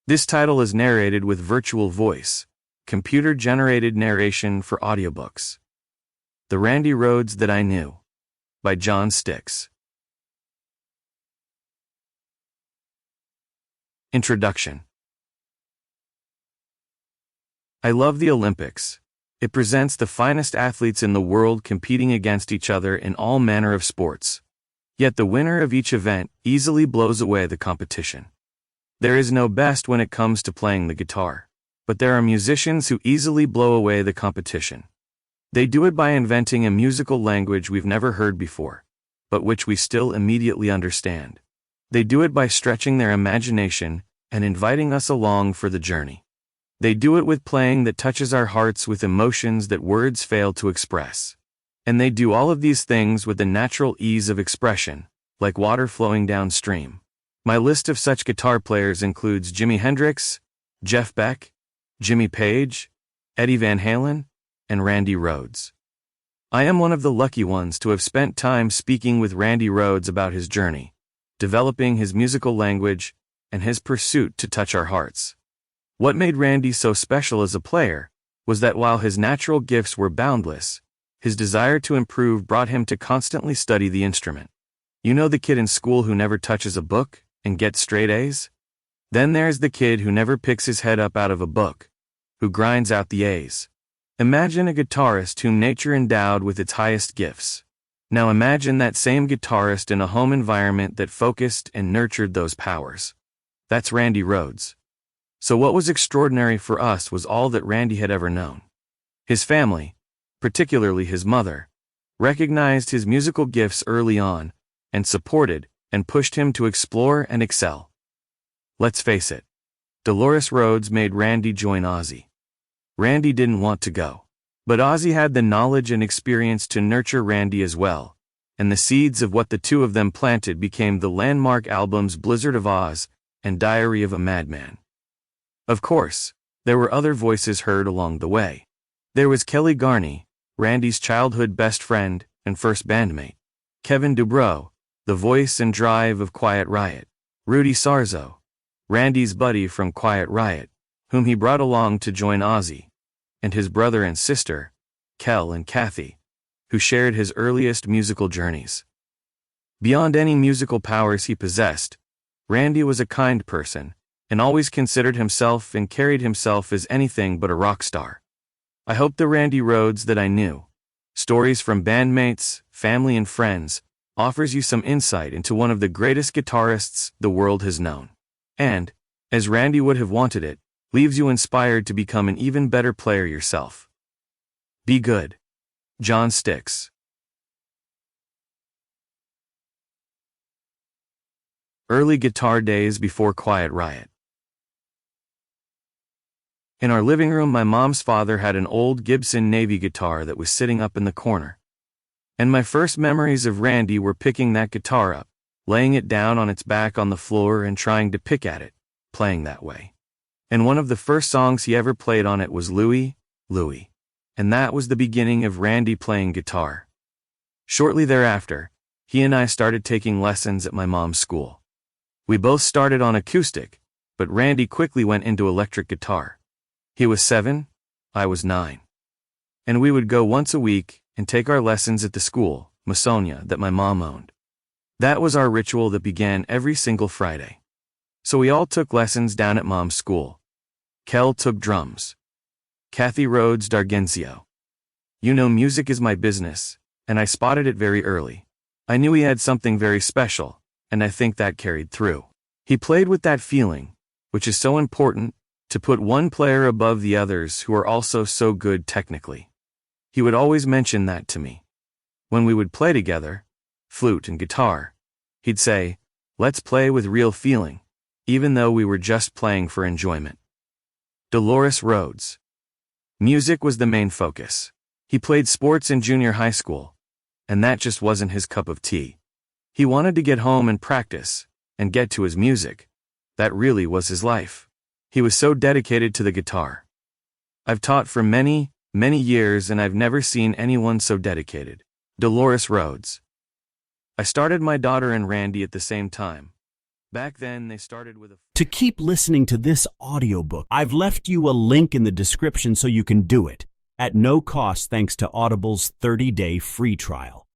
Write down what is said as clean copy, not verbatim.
This title is narrated with virtual voice, computer-generated narration for audiobooks. The Randy Rhoads That I Knew, by John Stix. Introduction. I love the Olympics. It presents the finest athletes in the world competing against each other in all manner of sports. Yet the winner of each event easily blows away the competition. There is no best when it comes to playing the guitar, but there are musicians who easily blow away the competition. They do it by inventing a musical language we've never heard before, but which we still immediately understand. They do it by stretching their imagination and inviting us along for the journey. They do it with playing that touches our hearts with emotions that words fail to express. And they do all of these things with the natural ease of expression, like water flowing downstream. My list of such guitar players includes Jimi Hendrix, Jeff Beck, Jimmy Page, Eddie Van Halen, and Randy Rhoads. I am one of the lucky ones to have spent time speaking with Randy Rhoads about his journey, developing his musical language, and his pursuit to touch our hearts. What made Randy so special as a player was that while his natural gifts were boundless, his desire to improve brought him to constantly study the instrument. You know the kid in school who never touches a book and gets straight A's? Then there's the kid who never picks his head up out of a book, who grinds out the A's. Imagine a guitarist whom nature endowed with its highest gifts. Now imagine that same guitarist in a home environment that focused and nurtured those powers. That's Randy Rhoads. So what was extraordinary for us was all that Randy had ever known. His family, particularly his mother, recognized his musical gifts early on and supported and pushed him to explore and excel. Let's face it, Dolores Rhoads made Randy join Ozzy. Randy didn't want to go, but Ozzy had the knowledge and experience to nurture Randy as well, and the seeds of what the two of them planted became the landmark albums Blizzard of Oz and Diary of a Madman. Of course, there were other voices heard along the way. There was Kelly Garney, Randy's childhood best friend and first bandmate; Kevin Dubrow, the voice and drive of Quiet Riot; Rudy Sarzo, Randy's buddy from Quiet Riot, whom he brought along to join Ozzy; and his brother and sister, Kel and Kathy, who shared his earliest musical journeys. Beyond any musical powers he possessed, Randy was a kind person, and always considered himself and carried himself as anything but a rock star. I hope the Randy Rhoads That I Knew, stories from bandmates, family and friends, offers you some insight into one of the greatest guitarists the world has known. And, as Randy would have wanted it, leaves you inspired to become an even better player yourself. Be good. John Stix. Early guitar days before Quiet Riot. In our living room, my mom's father had an old Gibson Navy guitar that was sitting up in the corner. And my first memories of Randy were picking that guitar up, laying it down on its back on the floor and trying to pick at it, playing that way. And one of the first songs he ever played on it was Louie, Louie. And that was the beginning of Randy playing guitar. Shortly thereafter, he and I started taking lessons at my mom's school. We both started on acoustic, but Randy quickly went into electric guitar. He was 7, I was 9. And we would go once a week and take our lessons at the school, Masonia, that my mom owned. That was our ritual that began every single Friday. So we all took lessons down at mom's school. Kel took drums. Kathy Rhoads D'Argenzio. You know, music is my business, and I spotted it very early. I knew he had something very special, and I think that carried through. He played with that feeling, which is so important, to put one player above the others who are also so good technically. He would always mention that to me. When we would play together, flute and guitar, he'd say, "Let's play with real feeling," even though we were just playing for enjoyment. Dolores Rhoads. Music was the main focus. He played sports in junior high school, and that just wasn't his cup of tea. He wanted to get home and practice, and get to his music. That really was his life. He was so dedicated to the guitar. I've taught for many, many years and I've never seen anyone so dedicated. Dolores Rhoads. I started my daughter and Randy at the same time. Back then, they started with a... To keep listening to this audiobook, I've left you a link in the description so you can do it, at no cost thanks to Audible's 30-day free trial.